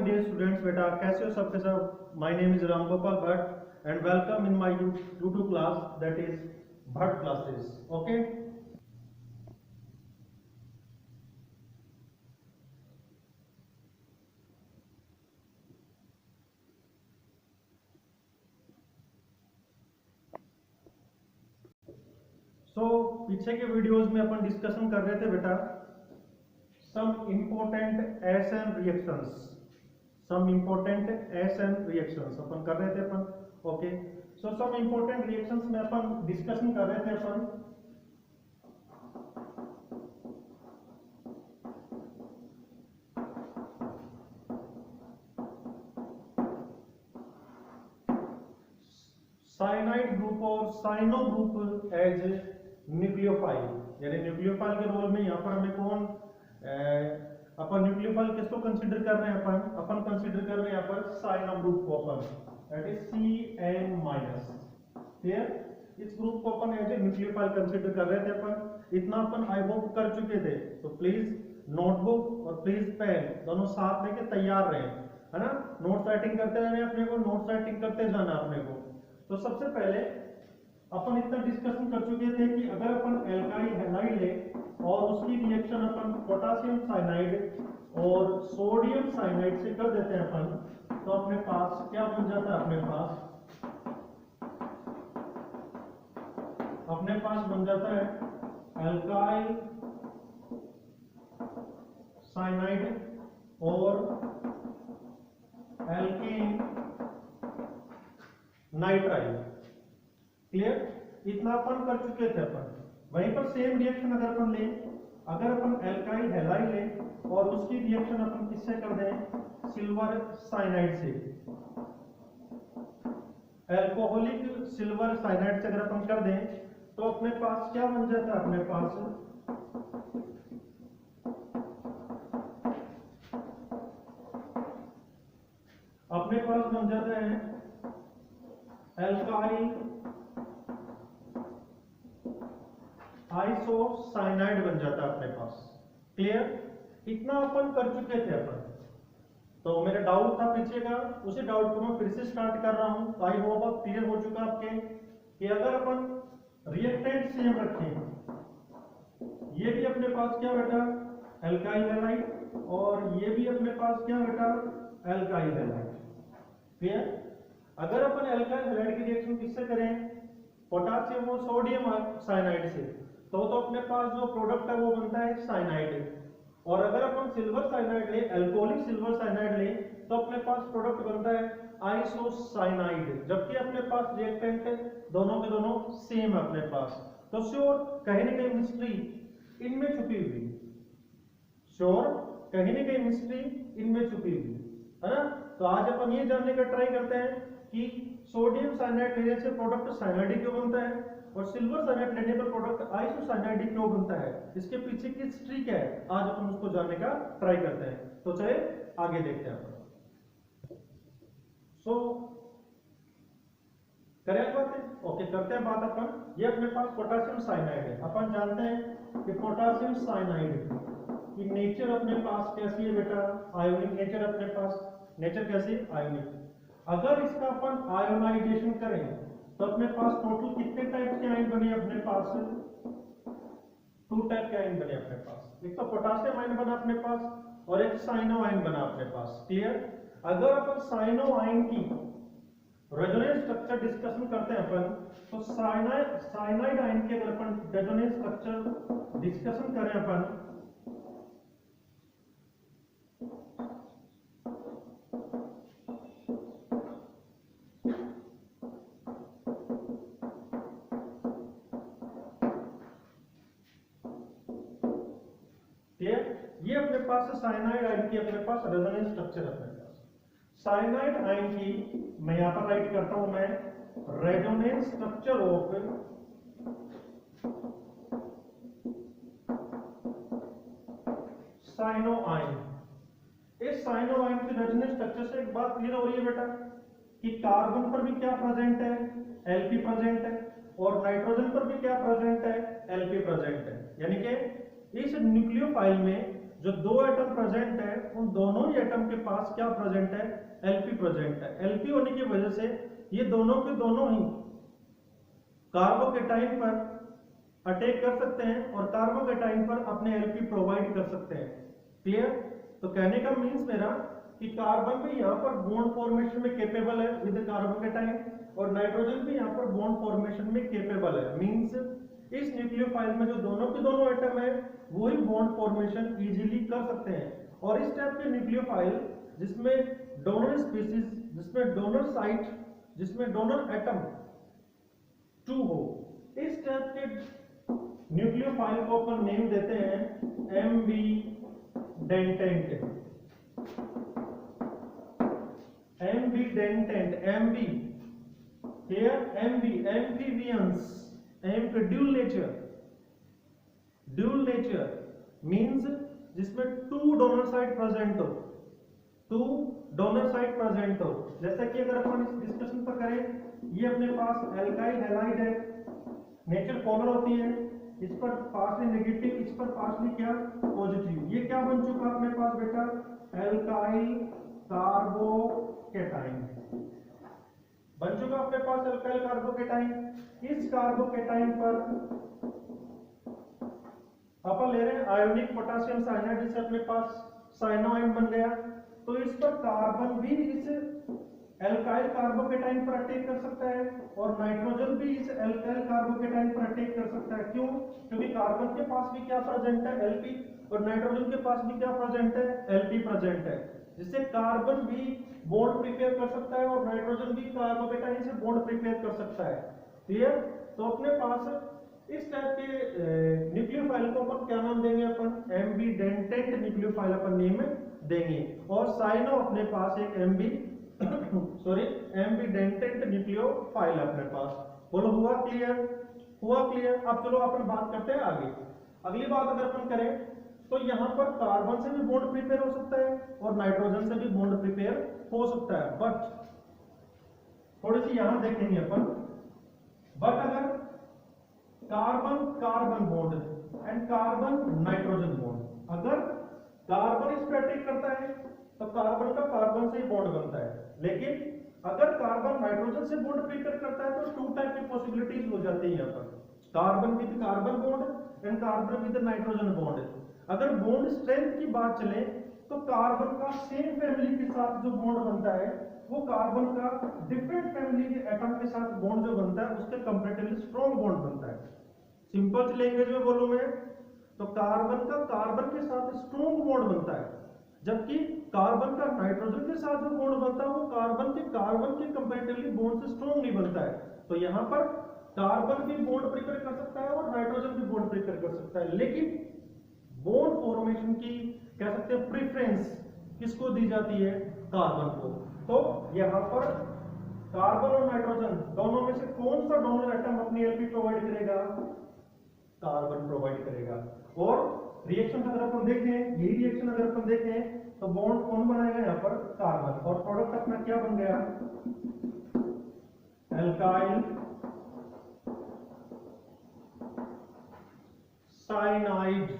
Dear students, बेटा कैसे हो सबके सब। My name is Ram Gopal Bhatt and welcome in my YouTube class that is Bhatt classes. Okay, so पीछे के वीडियोस में अपन डिस्कशन कर रहे थे बेटा some important S N reactions अपन कर रहे थे अपन। Okay, so some important reactions में अपन डिस्कशन कर रहे थे अपन साइनाइड ग्रुप और साइनो ग्रुप एज न्यूक्लियोफाइल, यानी न्यूक्लियोफाइल के रोल में यहाँ पर हमें कौन अपन न्यूक्लियोफाइल किसको कंसीडर कर रहे हैं अपन कंसीडर कर रहे हैं यहाँ पर साइनो ग्रुप को अपन, दैट इज CN-। क्लियर, इस ग्रुप को अपन एज ए न्यूक्लियोफाइल कंसीडर कर रहे थे अपन। इतना अपन आई होप कर चुके थे, तो प्लीज नोटबुक और प्लीज पेन दोनों साथ लेके तैयार रहे, है ना। नोट राइटिंग करते रहने अपने को, नोट राइटिंग करते जाना अपने को। तो सबसे पहले अपन इतना डिस्कशन कर चुके थे कि अगर अपन एल्काइल हैलाइड ले और उसकी रिएक्शन अपन पोटेशियम साइनाइड और सोडियम साइनाइड से कर देते हैं अपन, तो अपने पास क्या बन जाता है, अपने पास बन जाता है एल्काइल साइनाइड और एल्केन नाइट्राइल। क्लियर, इतना अपन कर चुके थे अपन। वहीं पर सेम रिएक्शन अगर अपन ले, अगर अपन एल्काइल हैलाइड ले और उसकी रिएक्शन अपन किससे कर दें, सिल्वर साइनाइड से, एल्कोहलिक सिल्वर साइनाइड से अगर अपन कर दें, तो अपने पास क्या बन जाता है, अपने पास बन जाता है एल्काइल आइसोसाइनाइड बन जाता है अपने पास। क्लियर, इतना अपन कर चुके थे अपन। तो मेरा डाउट था पीछे का, उसी डाउट को मैं फिर से स्टार्ट कर रहा हूं। आई होप अब क्लियर हो चुका आपके कि अगर अपन रिएक्टेंट सेम रखें, ये भी अपने पास क्या बेटा एल्काइल हैलाइड और ये भी अपने पास क्या बेटा एल्काइल हैलाइड। क्लियर, अगर अपन एल्काइल हैलाइड की रिएक्शन किससे करें, पोटेशियम और सोडियम साइनाइड से, तो अपने पास जो प्रोडक्ट है वो बनता है साइनाइड। और अगर अपन सिल्वर साइनाइड ले, अल्कोहलिक सिल्वर साइनाइड ले, तो अपने पास प्रोडक्ट बनता है आइसोसाइनाइड। जबकि अपने पास रिएक्टेंट दोनों के दोनों सेम है अपने पास। तो श्योर कहीं ना कहीं मिस्ट्री इनमें छुपी हुई, श्योर कहीं ना कहीं मिस्ट्री इनमें छुपी हुई है ना। तो आज अपन ये जानने का ट्राई करते हैं कि सोडियम साइनाइड लेने से प्रोडक्ट साइनाइड क्यों बनता है और सिल्वर साइनाइड लेने पर प्रोडक्ट आइसोसाइनाइड क्यों बनता है, इसके पीछे की हिस्ट्री क्या है, आज अपन उसको जानने का ट्राई करते हैं। तो चलिए आगे देखते हैं अपन। सो करें बात, ओके करते हैं बात अपन। ये अपने पास पोटेशियम साइनाइड है। अपन जानते हैं कि पोटेशियम साइनाइड की नेचर अपने पास कैसी है बेटा, आयोनिक नेचर। अपने पास नेचर कैसी, आयोनिक। अगर इसका अपन आयोनाइजेशन करें तो अपने पास टोटल कितने टाइप के आयन बने, अपने पास 2 टाइप के आयन बने अपने पास। एक तो पोटेशियम आयन बना अपने पास और एक साइनो आयन बना अपने पास। क्लियर, अगर अपन साइनो आयन की रेजोनेंस स्ट्रक्चर डिस्कशन करते हैं अपन, तो साइनाइड आयन के अगर अपन रेजोनेंस स्ट्रक्चर डिस्कशन करें अपन, ये अपने पास साइनाइड आयन की अपने पास रेजोनेंस स्ट्रक्चर अपने पास। साइनाइड आयन की मैं यहां पर राइट करता हूं, मैं resonance structure of cyano ion. इस साइनो आयन की रेजोनेंस स्ट्रक्चर से एक बात क्लियर हो रही है बेटा कि कार्बन पर भी क्या प्रेजेंट है, Lp प्रेजेंट है, और नाइट्रोजन पर भी क्या प्रेजेंट है, Lp प्रेजेंट है। यानी कि इस न्यूक्लियोफाइल में जो दो एटम प्रेजेंट है उन दोनों ही एटम के पास क्या प्रेजेंट है, एलपी प्रेजेंट है। एलपी होने की वजह से ये दोनों के दोनों ही कार्बोकेटाइन पर अटैक कर सकते हैं और कार्बोकेटाइन पर अपने एलपी प्रोवाइड कर सकते हैं। क्लियर? तो कहने का मीन्स मेरा कि कार्बन भी यहाँ पर बॉन्ड फॉर्मेशन में कैपेबल है विद कार्बोकेटाइन और नाइट्रोजन भी यहाँ पर बॉन्ड फॉर्मेशन में कैपेबल है। मीन्स इस न्यूक्लियोफाइल में जो दोनों के दोनों एटम है वही बॉन्ड फॉर्मेशन इजीली कर सकते हैं। और इस टाइप के न्यूक्लियोफाइल जिसमें डोनर स्पीसीज, जिसमें डोनर साइट, जिसमें डोनर एटम 2 हो, इस टाइप के न्यूक्लियोफाइल को अपन नेम देते हैं ambidentate. Ambidentate, ambi here ambi, amphibians, dual nature. Dual nature means जिसमें 2 डोनर साइट प्रेजेंट हो, 2 डोनर साइट प्रेजेंट हो। जैसा कि अगर अपन इस डिस्कशन पर करें, ये अपने पास एल्काइल हैलाइड है, नेचर पोलर होती है, इस पर पार्शली नेगेटिव, इस पर पार्शली क्या, पॉजिटिव। ये क्या बन चुका अपने पास बेटा, एल्काइल कार्बोकेटाइन बन चुका अपने पास, एल्काइल कार्बोकेटाइन। इस कार्बोकेटाइन पर अपन ले रहे हैं आयोनिक पोटेशियम साइनाइड, जिससे अपने पास साइनोआइन बन गया। तो इस पर कार्बन भी इस एल्काइल कार्बोकेटाइन पर अटैक कर सकता है और नाइट्रोजन भी इस एल्काइल कार्बोकेटाइन पर अटैक कर सकता है। क्यों? क्योंकि कार्बन के पास भी क्या प्रेजेंट है, एलपी, और नाइट्रोजन के पास भी क्या प्रेजेंट है, एलपी प्रेजेंट है, जिससे कार्बन भी बॉन्ड प्रिपेयर कर सकता है और नाइट्रोजन भी कार्बोकेटाइन से बॉन्ड प्रिपेयर कर सकता है। क्लियर? तो अपने पास इस टाइप के न्यूक्लियोफाइल को अपन क्या नाम देंगे, अपन एम्बीडेंटेंट न्यूक्लियोफाइल अपन नेम देंगे। और साइनो अपने पास एक एम्बीडेंटेंट न्यूक्लियोफाइल अपने पास। बोलो हुआ क्लियर? हुआ क्लियर? अब चलो अपन बात करते हैं आगे। अगली बात अगर अपन करें तो यहाँ पर कार्बन से भी बॉन्ड प्रिपेयर हो सकता है और नाइट्रोजन से भी बॉन्ड प्रिपेयर हो सकता है। बट थोड़ी सी यहां देखेंगे अपन, बट अगर carbon carbon bond and carbon nitrogen bond, अगर कार्बन इस पर अटैक करता है तो कार्बन का कार्बन से ही बॉन्ड बनता है, लेकिन अगर कार्बन नाइट्रोजन से बॉन्ड प्रिपेयर करता है तो 2 टाइप की पॉसिबिलिटीज हो जाती है यहाँ पर, carbon with carbon bond and carbon with nitrogen bond. अगर बॉन्ड स्ट्रेंथ की बात चले तो कार्बन का सेम फैमिली के साथ जो बॉन्ड बनता है वो कार्बन का डिफरेंट फैमिली के एटम के साथ बॉन्ड जो बनता है उसके कंपैरेटिवली स्ट्रॉन्ग बॉन्ड बनता है। सिंपल लैंग्वेज में बोलूं मैं तो कार्बन का कार्बन के साथ स्ट्रॉन्ग बॉन्ड बनता है, जबकि कार्बन का नाइट्रोजन के साथ जो बॉन्ड बनता है वो कार्बन के कंपैरेटिवली बॉन्ड से स्ट्रॉन्ग नहीं बनता है। तो यहाँ पर कार्बन भी बॉन्ड प्रिपेयर कर सकता है और नाइट्रोजन भी बॉन्ड प्रिपेयर कर सकता है, लेकिन बॉन्ड फॉर्मेशन की कह सकते हैं प्रेफरेंस किसको दी जाती है, कार्बन को। तो यहाँ पर कार्बन और नाइट्रोजन दोनों में से कौन सा डोनर एटम अपनी एलपी प्रोवाइड करेगा, कार्बन प्रोवाइड करेगा। और रिएक्शन अगर अपन देखें, यही रिएक्शन अगर अपन देखें तो बॉन्ड कौन बनाएगा यहाँ पर, कार्बन, और प्रोडक्ट अपना क्या बन गया, एल्काइल साइनाइड,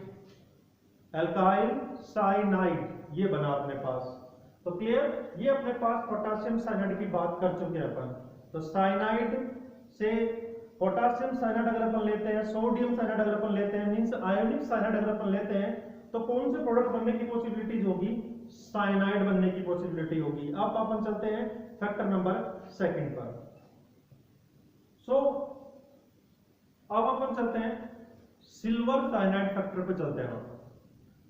एल्काइल साइनाइड ये बना अपने पास। तो क्लियर? ये अपने पास पोटेशियम साइनाइड की बात कर चुके हैं अपन। तो साइनाइड से पोटेशियम साइनाइड अगर अपन लेते हैं, सोडियम साइनाइड अगर अपन लेते हैं, मींस आयोनिक साइनाइड अगर अपन लेते हैं, तो कौन से प्रोडक्ट बनने की पॉसिबिलिटीज होगी, साइनाइड बनने की पॉसिबिलिटी होगी। अब अपन चलते हैं फैक्टर नंबर 2 पर। सो अब अपन चलते हैं सिल्वर साइनाइड फैक्टर पे चलते हैं।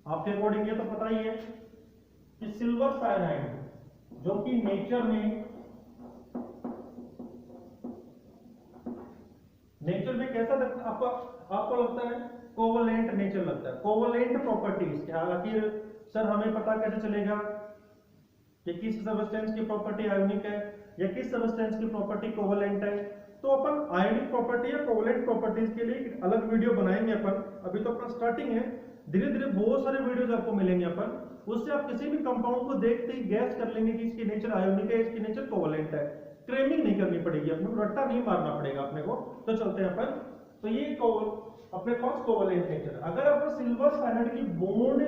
आपके अकॉर्डिंग ये तो पता ही है कि सिल्वर साइनाइड जो कि नेचर में कैसा आपको लगता है, कोवलेंट नेचर लगता है, कोवलेंट प्रॉपर्टीज। हालांकि सर हमें पता कैसे चलेगा कि किस सब्सटेंस की प्रॉपर्टी आयोनिक है या किस सब्सटेंस की प्रॉपर्टी कोवलेंट है। तो अपन आयोनिक प्रॉपर्टी या कोवलेंट प्रॉपर्टीज के लिए एक अलग वीडियो बनाएंगे अपन, अभी तो अपना स्टार्टिंग है, धीरे धीरे बहुत सारे वीडियोज आपको मिलेंगे अपन, उससे आप किसी भी कंपाउंड को देखते ही गैस कर लेंगे कि इसकी नेचर आयोनिक है, इसकी नेचर कोवलेंट है। क्रेमिंग नहीं करनी पड़ेगी अपने को, रट्टा नहीं मारना पड़ेगा अपने को। तो चलते हैं अपन, तो ये अपने पास कोवलेंट नेचर। अगर अपन सिल्वर साइनाइड की बॉन्ड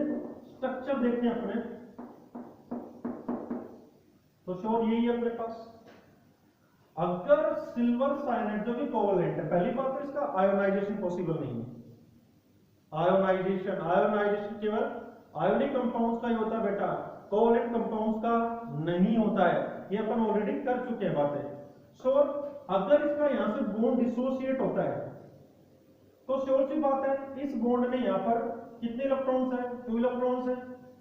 स्ट्रक्चर देखें अपने तो श्योर यही है अपने पास। अगर सिल्वर साइनाइड जो कि कोवलेंट है, पहली बात तो इसका आयोनाइजेशन पॉसिबल नहीं है। आयोनाइजेशन केवल आयोनिक कंपाउंड्स का ही होता है बेटा, कोवलेंट कंपाउंड्स का नहीं होता है, ये अपन ऑलरेडी कर चुके हैं बातें। सो अगर इसका यहां से बॉन्ड डिसोसिएट होता है तो श्योर सी बात है इस बॉन्ड में यहां पर कितने इलेक्ट्रॉन्स है, 2 इलेक्ट्रॉन्स है,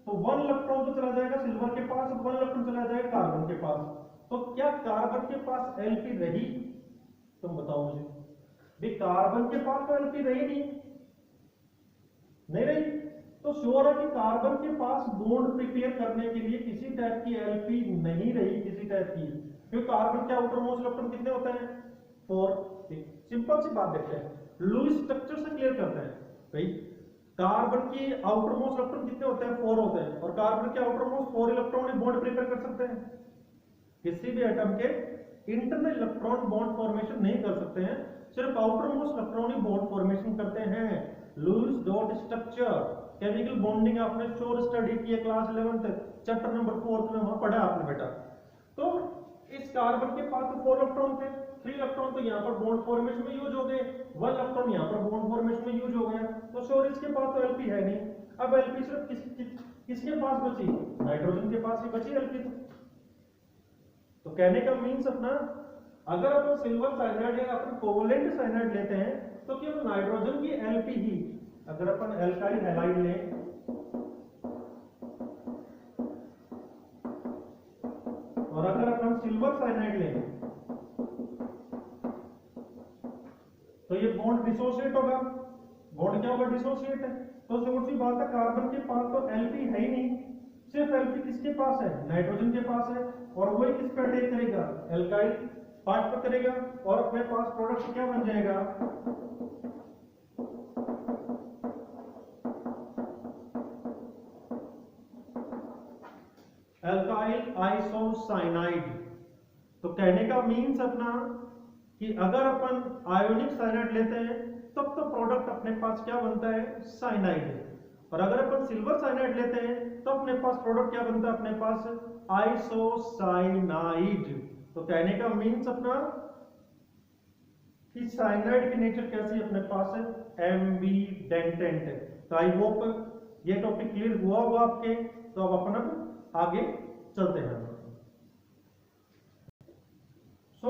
तो 1 इलेक्ट्रॉन तो चला जाएगा सिल्वर के पास, 1 इलेक्ट्रॉन चला जाएगा कार्बन के पास। तो क्या कार्बन के पास एलपी रही? तुम बताओ मुझे भी, कार्बन के पास तो एलपी रही नहीं रही, तो श्योर है कि कार्बन के पास बॉन्ड प्रिपेयर करने के लिए किसी टाइप की एलपी नहीं रही, किसी टाइप की, क्योंकि कार्बन के आउटर मोस्ट इलेक्ट्रॉन कितने होते हैं, 4। सिंपल सी बात देखते हैं, लुईस स्ट्रक्चर से क्लियर करते हैं भाई। कार्बन के आउटर मोस्ट इलेक्ट्रॉन कितने होते हैं, 4 होते हैं, और कार्बन के outer most 4 electron bond prepare कर सकते हैं। किसी भी एटम के इंटरनल इलेक्ट्रॉन बॉन्ड फॉर्मेशन नहीं कर सकते हैं, सिर्फ आउटर मोस्ट इलेक्ट्रॉन ही बॉन्ड फॉर्मेशन करते हैं। Lewis dot structure, chemical bonding आपने श्योर स्टडी की है क्लास 11th चैप्टर नंबर 4 में, वहां पढ़ा आपने बेटा। तो इस कार्बन के पास तो 4 इलेक्ट्रॉन थे, 3 इलेक्ट्रॉन तो यहाँ पर बॉन्ड फॉर्मेशन में यूज हो गए, 1 इलेक्ट्रॉन यहाँ पर बॉन्ड फॉर्मेशन में यूज हो गया, तो श्योर इसके पास तो एलपी है नहीं। अब एलपी सिर्फ किसके पास बची, नाइट्रोजन के पास ही बची एलपी। तो कहने का मीन्स अपना, अगर अपन सिल्वर साइनाइड या अपन कोवलेंट साइनाइड लेते हैं तो केवल नाइट्रोजन की एलपी ही, अगर अपन एल्काइल हैलाइड लें और अगर अपन सिल्वर साइनाइड लें तो ये बॉन्ड डिसोसिएट होगा। बॉन्ड क्या होगा, डिसोसिएट है। तो सिंपल सी बात है, कार्बन के पास तो एलपी है ही नहीं, सिर्फ एलपी किसके पास है, नाइट्रोजन के पास है, और वही किस पे अटैक करेगा, एल्काइल पार्ट पर करेगा, और अपने पास प्रोडक्ट क्या बन जाएगा, एल्काइल आइसोसाइनाइड। तो कहने का मीन्स अपना कि अगर अपन आयोनिक साइनाइड लेते हैं तब तो प्रोडक्ट अपने पास क्या बनता है, साइनाइड है, और अगर अपन सिल्वर साइनाइड लेते हैं तो अपने पास प्रोडक्ट क्या बनता है, अपने पास आइसोसाइनाइड। तो कहने का मीन्स अपना कि साइनाइड की नेचर कैसी है अपने पास है, एम्बिडेंटेंट है। तो आई होप ये टॉपिक क्लियर हुआ होगा आपके। तो अब अपन आगे चलते हैं। सो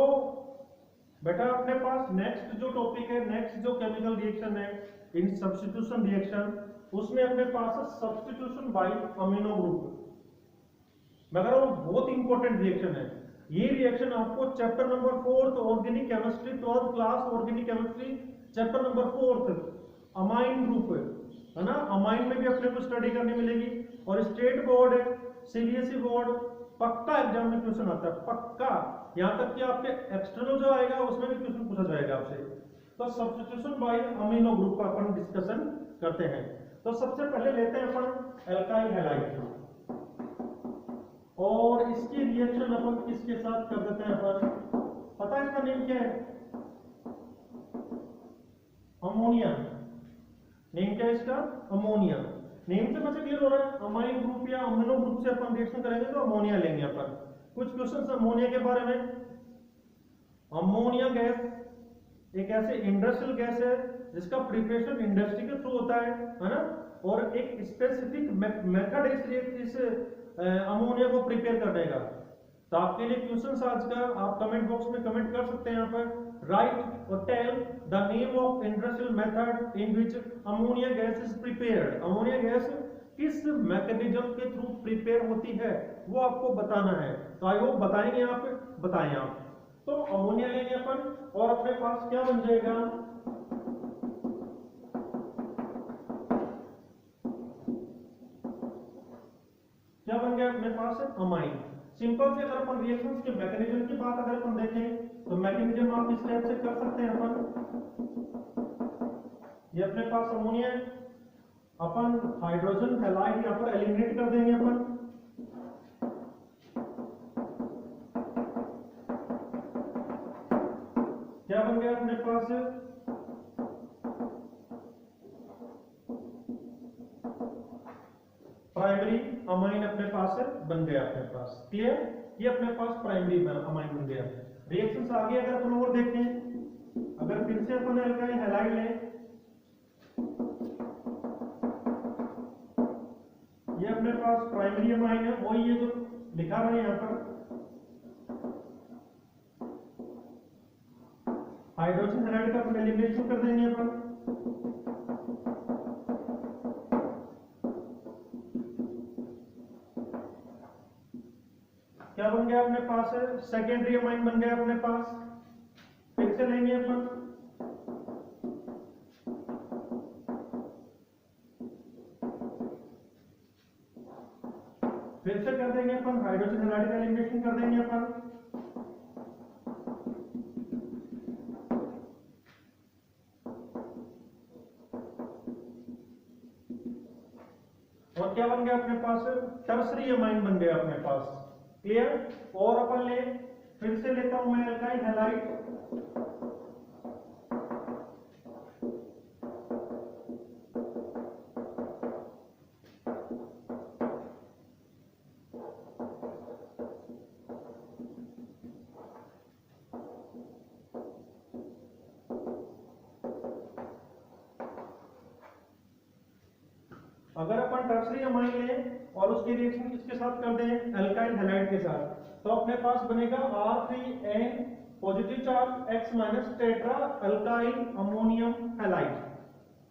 बेटा अपने पास नेक्स्ट जो टॉपिक है, नेक्स्ट जो केमिकल रिएक्शन है इन सब्स्टिट्यूशन रिएक्शन, उसमें अपने पास सब्स्टिट्यूशन बाय अमीनो ग्रुप। मगर वो बहुत इंपॉर्टेंट रिएक्शन है। ये रिएक्शन आपको chapter number 4 organic chemistry 12th class organic chemistry chapter number 4 amine group है ना, अमाइन में भी अपने को स्टडी करने मिलेगी। और स्टेट बोर्ड है, सीबीएसई बोर्ड, पक्का एग्जाम में क्वेश्चन आता है, पक्का। यहां तक कि आपके एक्सटर्नल जो आएगा उसमें भी क्वेश्चन पूछा जाएगा आपसे। तो सब्स्टिट्यूशन बाय अमीनो ग्रुप का अपन डिस्कशन करते हैं। तो सबसे पहले लेते हैं अपन एल्काइल हैलाइड, और इसकी रिएक्शन अपन किसके साथ कर देते हैं अपन, पता है इसका नेम क्या है, अमोनिया। नेम क्या है इसका, अमोनिया। नेम से मुझे क्लियर हो रहा है, अमाइन ग्रुप या अमीनो ग्रुप से अपन रिएक्शन करेंगे तो अमोनिया लेंगे अपन। कुछ क्वेश्चन अमोनिया के बारे में। अमोनिया गैस एक ऐसे इंडस्ट्रियल गैस है जिसका प्रिपरेशन इंडस्ट्री के थ्रू होता है ना, और एक स्पेसिफिक मेथड इस अमोनिया को प्रिपेयर करने का। तो आपके लिए क्वेश्चन आज का आप कमेंट बॉक्स में कमेंट कर सकते हैं यहाँ पर, राइट और tell the name of industrial method in which ammonia gas is prepared. Ammonia gas किस मैकेनिज्म के थ्रू प्रिपेयर होती है वो आपको बताना है। तो आई होप बताएंगे आप, बताएं आप। तो अमोनिया लेंगे अपन, और अपने पास क्या बन जाएगा, क्या बन गया अपने पास, अमाइन। सिंपल से अगर अपन रिएक्शंस के मैकेनिज्म की बात अगर अपन देखें तो मैकेनिज्म आप इस टाइप से कर सकते हैं अपन। ये अपने पास अमोनिया है, अपन हाइड्रोजन हैलाइड यहाँ पर एलिमिनेट कर देंगे अपन। क्या बन गया अपने पास, अमाइन अपने पास बन गया अपने पास। क्लियर? ये अपने पास प्राइमरी अमाइन बन गया। रिएक्शंस आगे अगर अपन और देखें, अगर फिर से अपन एल्काइल हैलाइड लें, ये अपने पास प्राइमरी अमाइन है, वही ये जो लिखा हुआ है यहाँ पर हाइड्रोजन हैलाइड का अपन एलिमिनेशन कर देंगे अपन। क्या बन गया अपने पास है? सेकेंडरी अमाइन बन गया अपने पास। फिर से लेंगे अपन, फिर से कर देंगे अपन हाइड्रोजन हैलाइड का एलिमिनेशन कर देंगे अपन। और क्या बन गया अपने पास? टर्सरी अमाइन बन गया अपने पास। क्लियर? और अपन ले, फिर से लेता हूं मैं एल्काइल हैलाइड, अगर अपन टर्सरी अमाइन लें और उसकी रिएक्शन किसके साथ कर दें? एल्काइल हैलाइड के साथ, तो अपने पास बनेगा R3N positive charge X minus tetra alkyl ammonium halide.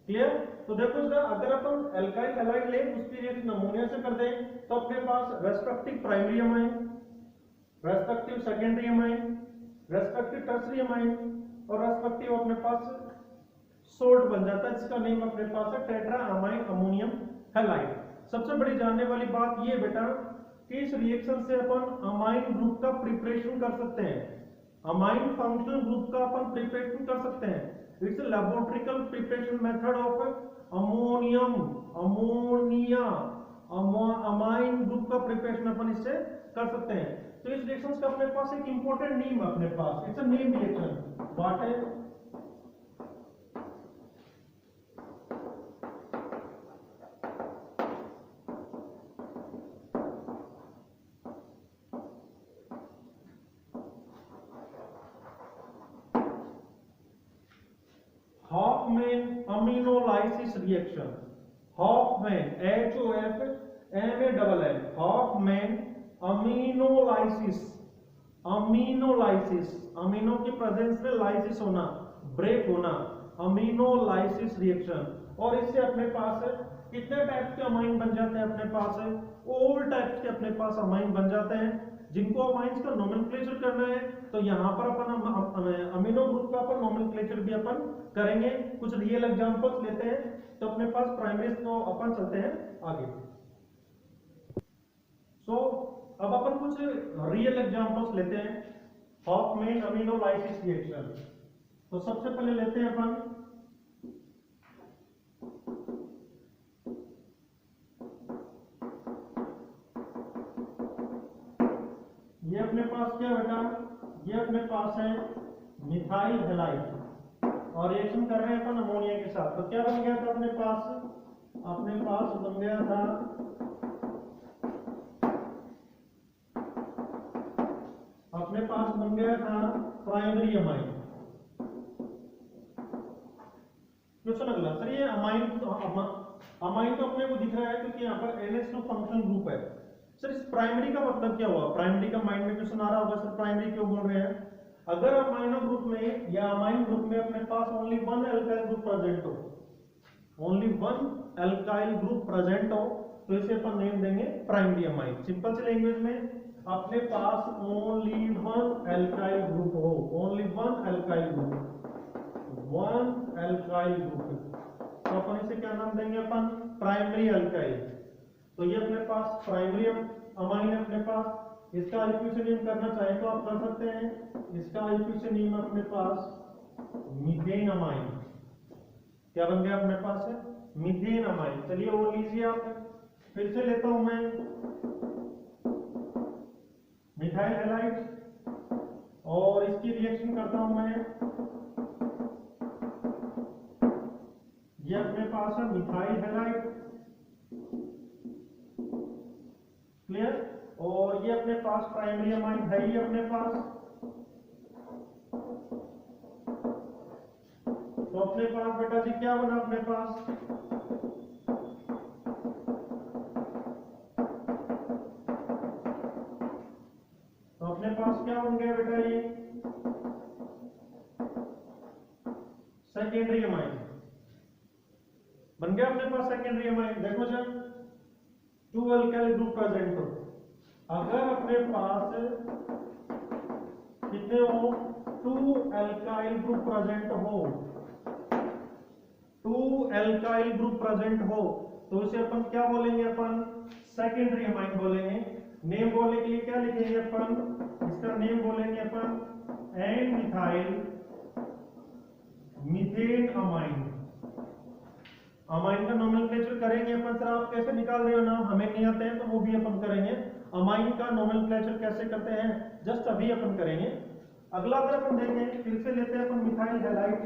Clear? तो देखो जरा, अगर अपन एल्काइल हैलाइड लें उसकी रिएक्शन अमोनिया से कर दें तो अपने पास respective primary amine, respective secondary amine, respective tertiary amine और रेस्पेक्टिव अपने पास सोल्ट बन जाता है, जिसका नेम अपने पास है टेट्रा अमाइन अमोनियम हैलाइड। सबसे बड़ी जानने वाली बात ये बेटा कि इस रिएक्शन से अपन अमाइन ग्रुप का प्रिपरेशन कर सकते हैं, अमाइन फंक्शनल ग्रुप का अपन प्रिपरेशन कर सकते हैं। It's laboratorical preparation method of ammonium ammonia amine group का प्रिपरेशन अपन इससे कर सकते हैं। तो इस रिएक्शन का अपने पास एक इंपॉर्टेंट नेम है अपने पास, it's a name reaction. What है? Hofmann aminolysis reaction. Hofmann HOFMANN Hofmann aminolysis. Aminolysis, amino की प्रेजेंस में लाइसिस होना, ब्रेक होना, अमीनोलाइसिस रिएक्शन। और इससे अपने पास कितने टाइप्स के अमाइन बन जाते हैं? अपने पास ऑल टाइप्स के अपने पास अमाइन बन जाते हैं। जिनको अमाइंस का नोमेनक्लेचर करना है तो यहाँ पर अपन अमीनो ग्रुप का अपन नोमेनक्लेचर भी अपन करेंगे। कुछ रियल एग्जांपल्स लेते हैं तो अपने पास प्राइमरीज को अपन चलते हैं आगे। सो अब अपन कुछ रियल एग्जांपल्स लेते हैं हॉफमैन अमीनोलाइसिस रिएक्शन। तो सबसे पहले लेते हैं अपन ये अपने पास क्या बेटा, ये अपने पास है मिथाइल हैलाइड और रिएक्शन कर रहे हैं अपन अमोनिया के साथ। तो क्या बन गया था अपने पास? अपने पास बन गया था प्राइमरी अमाइन। क्वेश्चन अगला, सर ये अमाइन तो अपने को दिख रहा है क्योंकि यहाँ पर NH2 फंक्शन ग्रुप है। सर इस प्राइमरी का मतलब क्या हुआ? प्राइमरी का माइंड में क्वेश्चन आ रहा होगा, सर प्राइमरी क्यों बोल रहे हैं? अगर अमाइनो ग्रुप में या अमाइन ग्रुप में अपने पास only one alkyl group present हो, only one alkyl group present हो, तो इसे अपन नेम देंगे प्राइमरी अमाइन। सिंपल सी लैंग्वेज में अपने पास ओनली वन एल्काइल ग्रुप हो, only one alkyl group, one alkyl group, तो अपन इसे क्या नाम देंगे? अपन प्राइमरी एल्काइल। तो ये अपने पास प्राइमरी अमाइन है अपने पास। इसका आईपीसी नेम करना चाहे तो आप कर सकते हैं। इसका आईपीसी नेम अपने पास मीथेन अमाइन। क्या बन गया अपने पास है? Methane amine. चलिए वो लीजिए आप, फिर से लेता हूं मैं मिथाइल हैलाइड और इसकी रिएक्शन करता हूं मैं। ये अपने पास है मिथाइल हैलाइड प्राइमरी अमाइन है ही अपने पास, तो अपने पास बेटा जी क्या बना अपने पास, तो अपने पास क्या बन गया बेटा ये सेकेंडरी अमाइन बन गया अपने पास सेकेंडरी अमाइन। देखो जब 2 अल्काइल ग्रुप प्रेजेंट हो, अगर अपने पास कितने हो 2 अल्काइल ग्रुप प्रेजेंट हो, 2 अल्काइल ग्रुप प्रेजेंट हो, तो उसे अपन क्या बोलेंगे, अपन सेकेंडरी अमाइन बोलेंगे। नेम बोलने के लिए क्या लिखेंगे अपन, इसका नेम बोलेंगे अपन N methyl methane amine. Amine का नोमेनक्लेचर करेंगे अपन, सर आप कैसे निकाल रहे हो नाम, हमें नहीं आते हैं, तो वो भी अपन करेंगे। अमाइन का नोमेनक्लेचर कैसे करते हैं जस्ट अभी अपन करेंगे। अगला अगर अपन देखें, फिर से लेते हैं अपन मिथाइल हैलाइड।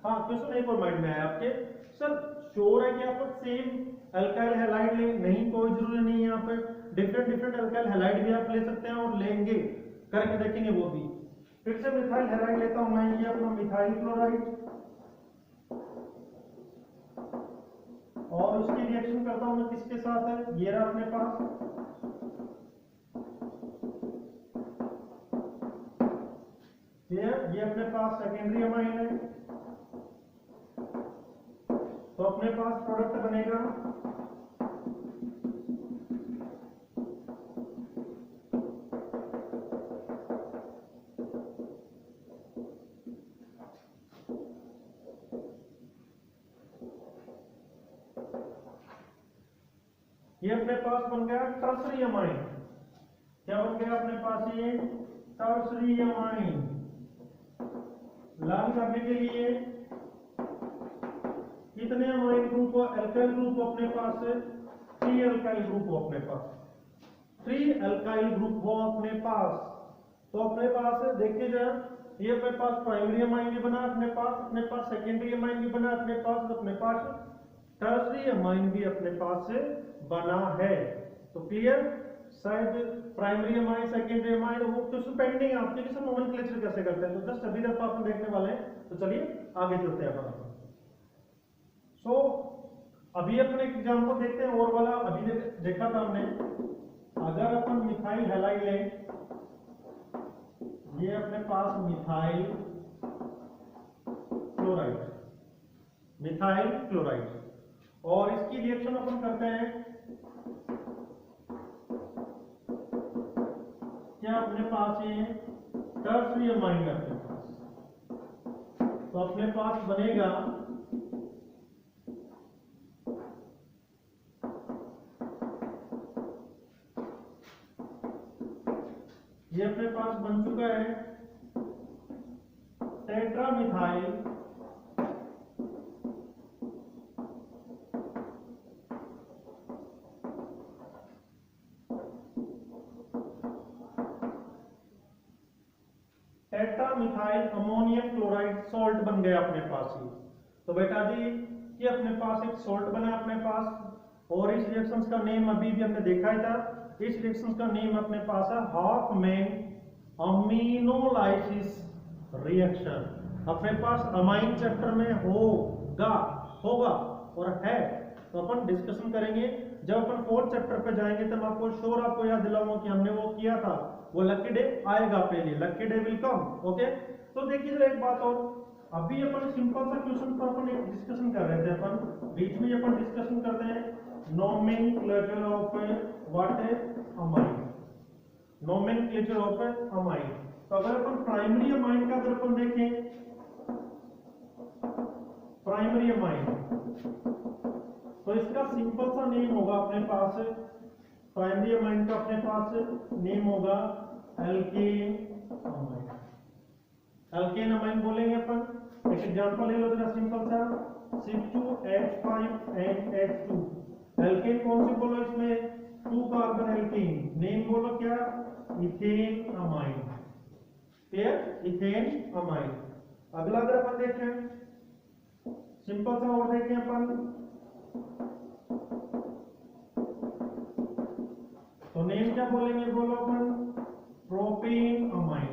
हाँ क्वेश्चन एक और माइंड में आया आपके, सर श्योर है कि आप सेम अल्काइल हैलाइड ले, नहीं कोई जरूरी नहीं है, यहाँ पे डिफरेंट अल्काइल हैलाइड भी आप ले सकते हैं और लेंगे, करके देखेंगे वो भी। फिर से मिथाइल हैलाइड लेता हूं मैं, ये अपना मिथाइल क्लोराइड, और उसकी रिएक्शन करता हूं मैं किसके साथ है, ये रहा अपने पास, ये अपने पास सेकेंडरी अमाइन है, तो अपने पास प्रोडक्ट बनेगा ये अपने पास बन गया टर्सरी अमाइन। क्या बन गया अपने पास, ये टर्सरी अमाइन। लाल करने के लिए कितने अमाइन ग्रुप हो, अल्काइल ग्रुप अपने पास है 3 अल्काइल ग्रुप हो अपने पास, 3 अल्काइल ग्रुप हो अपने पास। तो अपने पास देखिए जरा, ये अपने पास प्राइमरी अमाइन भी बना अपने पास सेकेंडरी अमाइन भी बना अपने पास टर्सरी अमाइन भी अपने पास से बना है। तो क्लियर, शायद प्राइमरी अमाइन सेकेंडरी अमाइन वो क्वेश्चन पेंडिंग है आपके, किसी नोमेनक्लेचर कैसे करते हैं, तो जस्ट अभी तक अपन देखने वाले हैं। तो चलिए आगे चलते हैं अपन। सो अभी अपन एक एग्जांपल देखते हैं और वाला, अभी देखा था हमने, अगर अपन मिथाइल हैलाइड लें, ये अपने पास मिथाइल क्लोराइड, और इसकी रिएक्शन अपन करते हैं क्या अपने पास ये टर्सरी अमाइन अपने पास, तो अपने पास बनेगा ये अपने पास बन चुका है टेट्रामिथाइल अमोनियम क्लोराइड सॉल्ट बन गया अपने पास ही। तो बेटा जी ये अपने पास एक सॉल्ट बना अपने पास, और इस रिएक्शंस का नेम अभी भी हमने देखा ही था, इस रिएक्शंस का नेम अपने पास है हॉफमैन अमीनोलाइसिस रिएक्शन। अपने पास अमाइन चैप्टर में होगा और है, तो अपन डिस्कशन करेंगे जब अपन 4th चैप्टर पे जाएंगे, तब आपको श्योर आपको याद दिलाऊंगा कि हमने वो किया था, वो लकी डे आएगा आपके लिए, lucky day will come. Okay, तो देखिए जरा एक बात और, अभी अपन सिंपल सा क्वेश्चन पर अपन एक डिस्कशन कर रहे थे, अपन बीच में अपन डिस्कशन करते हैं नोमेनक्लेचर ऑफ व्हाट है अमाइन, नोमेनक्लेचर ऑफ अमाइन। तो अगर अपन प्राइमरी अमाइन का अगर अपन देखें, प्राइमरी अमाइन, तो इसका सिंपल सा नेम होगा अपने पास, प्राइमरी अमाइन का अपने पास नेम होगा एल्केन अमाइन। एल्केन अमाइन बोलेंगे अपन। एक एग्जांपल ले लो जरा सिंपल सा, C2H5NH2। एल्केन कौन सी बोलो, इसमें 2 कार्बन एल्केन, नेम बोलो क्या, ethane amine. Clear, ethane amine. अगला अगर अपन देखें सिंपल सा और देखें अपन, तो नेम नेम क्या बोलेंगे, बोलो अपन प्रोपेन अमाइन।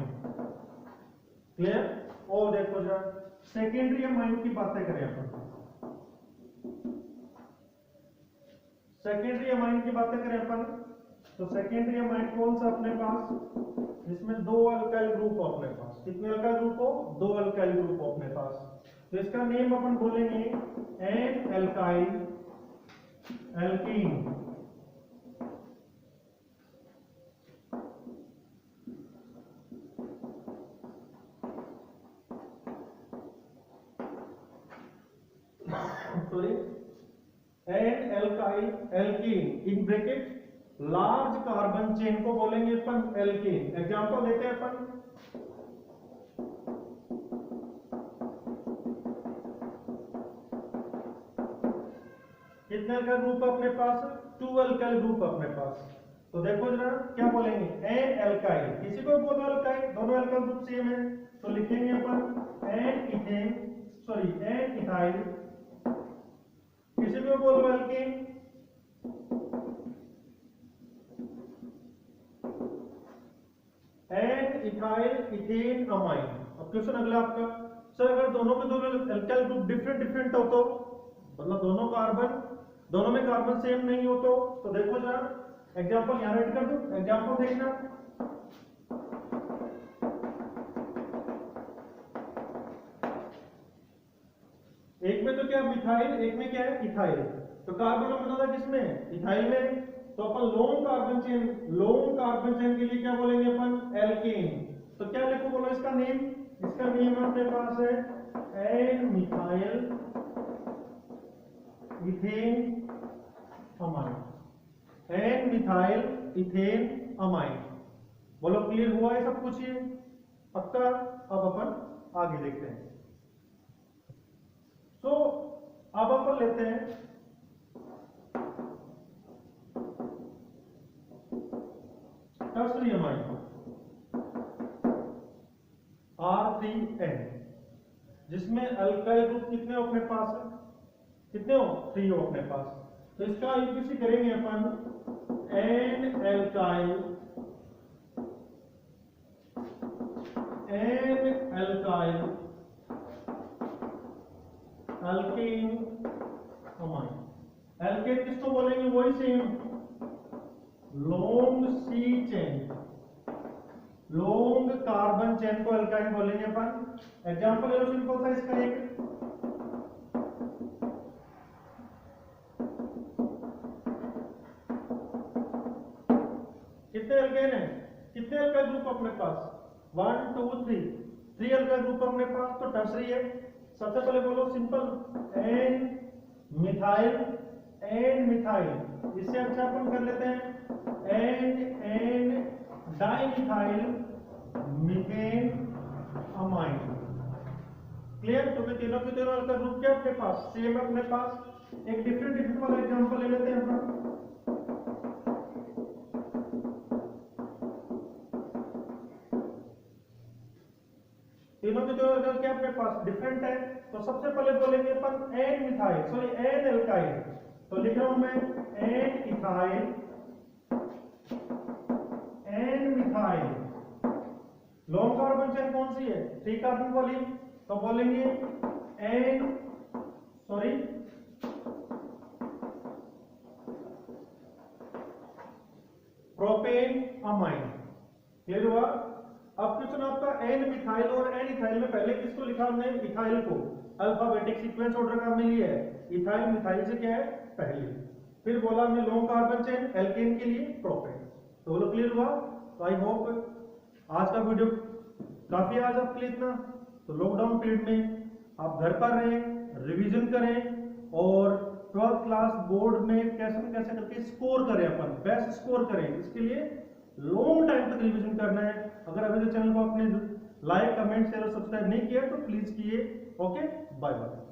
क्लियर। और देखो जरा सेकेंडरी अमाइन की बातें करें अपन, सेकेंडरी अमाइन की बातें करें अपन, तो सेकेंडरी अमाइन कौन सा अपने पास, जिसमें दो अल्काइल ग्रुप हो अपने पास। कितने अल्काइल ग्रुप हो, दो अल्काइल ग्रुप हो अपने पास। तो इसका नेम अपन बोलेंगे N alkyl alkene. Sorry, N alkyl alkene in bracket large carbon chain को बोलेंगे अपन एल्कीन। एग्जांपल देते हैं अपन, कितने अल्काइल ग्रुप अपने पास, 2 अल्काइल ग्रुप अपने पास। तो देखो जरा क्या बोलेंगे, एन एल्काइल, किसी को बोलो अल्काइल, दोनों अल्काइल ग्रुप सेम है, तो लिखेंगे अपन N ethane, sorry N ethyl, किसी को बोलो alkene, N ethyl ethane amine. अब क्वेश्चन अगला आपका, सर अगर दोनों के दोनों अल्काइल ग्रुप डिफरेंट डिफरेंट हो तो, मतलब दोनों में कार्बन सेम नहीं हो तो देखो जरा एग्जांपल यहां राइट कर दो, एग्जांपल देखना। एक में तो क्या मिथाइल, एक में क्या है इथाइल, तो कार्बन बना था किसमें, इथाइल में। तो अपन लोन कार्बन चेन के लिए क्या बोलेंगे अपन, एल्केन। तो क्या लिखो बोलो इसका नेम, इसका नेम अपने पास है N methyl ethane amine, N methyl ethane amine. बोलो क्लियर हुआ है सब कुछ, ये पक्का। अब अपन आगे देखते हैं। तो अब अपन लेते हैं टर्सरी अमाइन R3N, जिसमें अल्काइल ग्रुप कितने हो अपने पास है, कितने हो, 3 हो अपने पास। तो इसका यूपीसी करेंगे अपन N alkyl alkane amine. Alkane किसको बोलेंगे, वही same long C chain, long carbon chain को अल्काइन बोलेंगे अपन। एग्जांपल ले लो सिंपल सा इसका एक, कितने अल्केन है, कितने अल्काइल ग्रुप अपने पास, 1 2 3 अल्काइल ग्रुप अपने पास, तो टर्सरी है। सबसे पहले बोलो सिंपल एन मिथाइल, इससे अच्छा अपन कर लेते हैं N dimethyl methane amine. Clear. तो मैं तीनों के तीनों अल्काइल ग्रुप क्या अपने पास सेम है अपने पास। एक डिफरेंट वाला एग्जांपल ले लेते हैं अपन, तीनों के तीनों अल्काइल क्या अपने पास डिफरेंट है। तो सबसे पहले बोलेंगे अपन N methyl, sorry N alkyl, तो लिख रहा हूं मैं N ethyl N methyl. Long carbon chain कौन सी है, 3 कार्बन वाली, तो बोलेंगे N, sorry propane amine. Clear हुआ। अब क्वेश्चन आपका एन मिथाइल और एन इथाइल में पहले किसको लिखा हमने, इथाइल को, अल्फाबेटिक सीक्वेंस ऑर्डर का हमने लिया है, इथाइल मिथाइल से क्या है पहले, फिर बोला हमने लॉन्ग कार्बन चेन एल्केन के लिए प्रोपेन। तो बोलो क्लियर हुआ। तो आई होप आज का वीडियो काफी आज आपके लिए इतना। तो लॉकडाउन पीरियड में आप घर पर रहें, रिवीजन करें और 12th क्लास बोर्ड में कैसे न कैसे करके स्कोर करें, अपन बेस्ट स्कोर करें। इसके लिए लॉन्ग टाइम तक रिवीजन करना है। अगर अभी तक चैनल को आपने लाइक कमेंट शेयर और सब्सक्राइब नहीं किया तो प्लीज किए। Okay, bye bye.